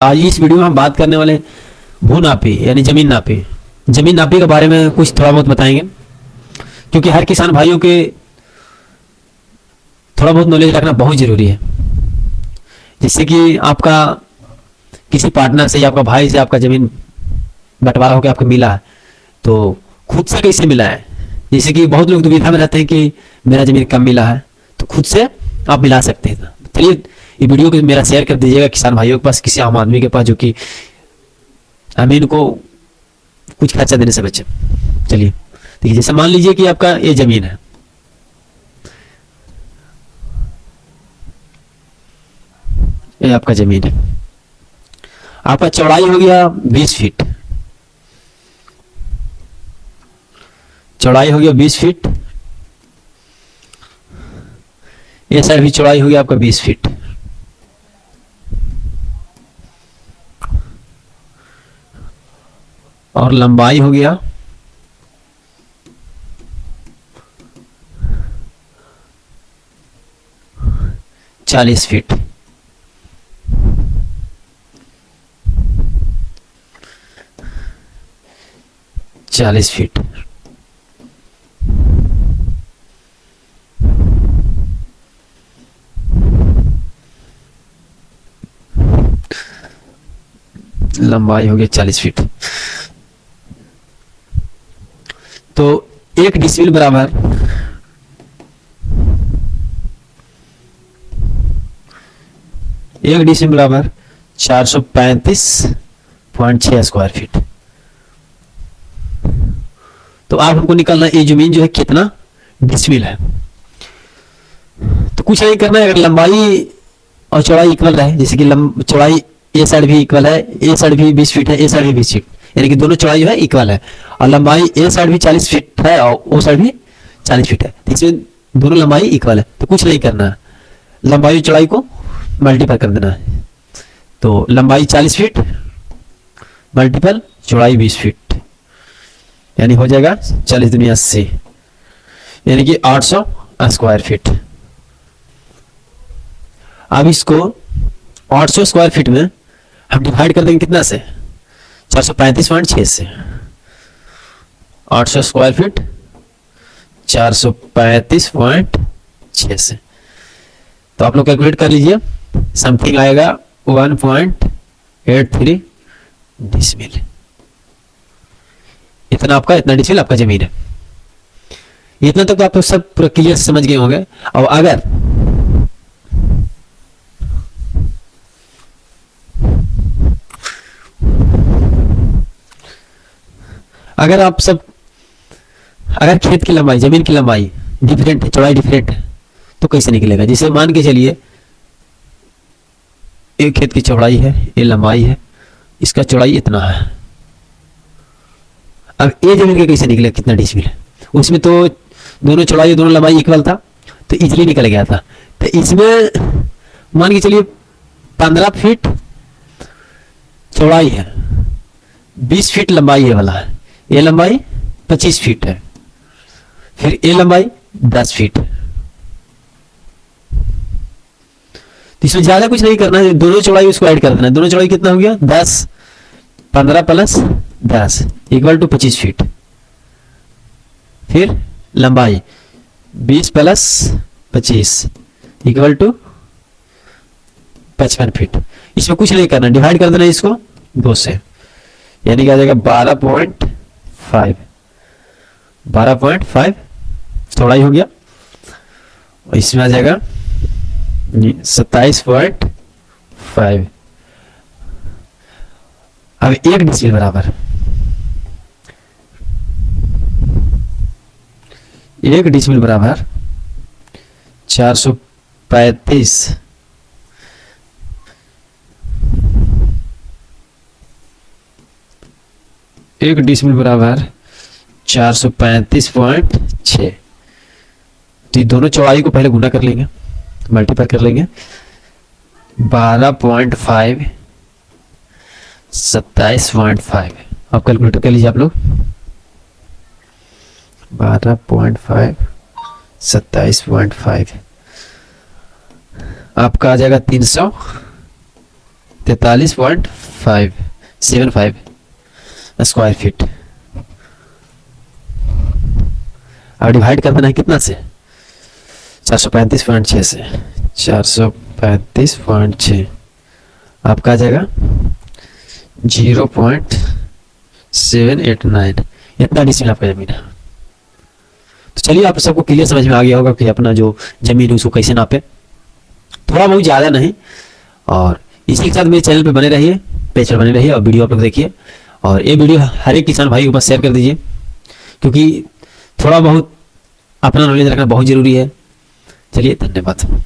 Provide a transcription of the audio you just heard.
आज इस वीडियो में हम बात करने वाले भू नापी यानी जमीन नापी। जमीन नापी के बारे में कुछ थोड़ा बहुत बताएंगे, क्योंकि हर किसान भाइयों के थोड़ा बहुत नॉलेज रखना बहुत जरूरी है। जिससे कि आपका किसी पार्टनर से या आपका भाई से आपका जमीन बंटवारा होकर आपको मिला है, तो खुद से कैसे मिला है। जैसे कि बहुत लोग दुविधा में रहते हैं कि मेरा जमीन कम मिला है, तो खुद से आप मिला सकते हैं। चलिए ये वीडियो को मेरा शेयर कर दीजिएगा किसान भाइयों के पास, किसी आम आदमी के पास जो कि अमीन को कुछ खर्चा देने से बचे। चलिए देखिए, जैसे मान लीजिए कि आपका ये जमीन है, ये आपका जमीन है। आपका चौड़ाई हो गया 20 फीट, चौड़ाई हो गया 20 फीट। ये साइड भी चौड़ाई हो गया आपका 20 फीट। और लंबाई हो गया 40 फीट। लंबाई हो गया 40 फीट। तो 1 डिसिमिल बराबर 435.6 स्क्वायर फीट। तो आप हमको निकालना ये जमीन जो है कितना डिसिमिल है। तो कुछ नहीं करना है, अगर लंबाई और चौड़ाई इक्वल रहे, जैसे कि चौड़ाई ए साइड भी इक्वल है, ए साइड भी 20 फीट है, ए साइड भी 20 फीट, यानी कि दोनों चौड़ाई जो है इक्वल है। और लंबाई ए साइड भी 40 फीट है और ओ साइड भी 40 फीट है, तो इसमें दोनों लंबाई इक्वल है। तो कुछ नहीं करना है, लंबाई और चौड़ाई को मल्टीप्लाई कर देना है। तो लंबाई 40 फीट मल्टीपल चौड़ाई 20 फीट, यानी हो जाएगा 40 दूनी 80, यानी कि 800 स्क्वायर फीट। अब इसको 800 स्क्वायर फीट में हम डिवाइड कर देंगे कितना से, 435.6 से। 800 स्क्वायर फीट 435.6 से। तो आप लोग कैलकुलेट कर लीजिए, समथिंग आएगा 1.83 डिसिमिल। इतना आपका, इतना डिसिमिल आपका जमीन है। इतना तक तो आप सब पूरा क्लियर समझ गए होंगे। और अगर आप सब, अगर खेत की लंबाई, जमीन की लंबाई डिफरेंट है, चौड़ाई डिफरेंट है, तो कैसे निकलेगा। जैसे मान के चलिए एक खेत की चौड़ाई है, ये लंबाई है, इसका चौड़ाई इतना है। अब ये जमीन के कैसे निकले कितना डिसिमिल है। उसमें तो दोनों चौड़ाई दोनों लंबाई इक्वल था, तो इजीली निकल गया था। तो इसमें मान के चलिए 15 फीट चौड़ाई है, 20 फीट लंबाई ये वाला है, ये लंबाई 25 फीट है, फिर ये लंबाई 10 फीट। तो इसमें ज्यादा कुछ नहीं करना है, दोनों चौड़ाई उसको ऐड कर देना है। दोनों चौड़ाई कितना हो गया 10, 15 प्लस 10 इक्वल टू 25 फीट। फिर लंबाई 20 प्लस 25 इक्वल टू 55 फीट। इसमें कुछ नहीं करना, डिवाइड कर देना इसको 2 से, यानी क्या आ जाएगा 12.5 चौड़ाई हो गया। और इसमें आ जाएगा 27.5। अब 1 डिसिमिल बराबर 435। 1 डिसिमिल बराबर 435.6। तो दोनों चौड़ाई को पहले गुना कर लेंगे, मल्टीप्लाई कर लेंगे। 12.5 27.5। आप कैलकुलेट कर लीजिए आप लोग। 12.5 27.5 आपका आ जाएगा 300 43.575 स्क्वायर फीट। अब डिवाइड कर देना है कितना से, 435.6 से। 435.6 आपका आ जाएगा 0.789, इतना डिसिमिल आपका जमीन है। तो चलिए आप सबको क्लियर समझ में आ गया होगा कि अपना जो जमीन है उसको कैसे नापे, थोड़ा बहुत ज़्यादा नहीं। और इसी के साथ मेरे चैनल पे बने रहिए, पेज पर बने रहिए और वीडियो आप लोग देखिए। और ये वीडियो हर एक किसान भाई को बस शेयर कर दीजिए, क्योंकि थोड़ा बहुत अपना नॉलेज रखना बहुत ज़रूरी है। चलिए धन्यवाद।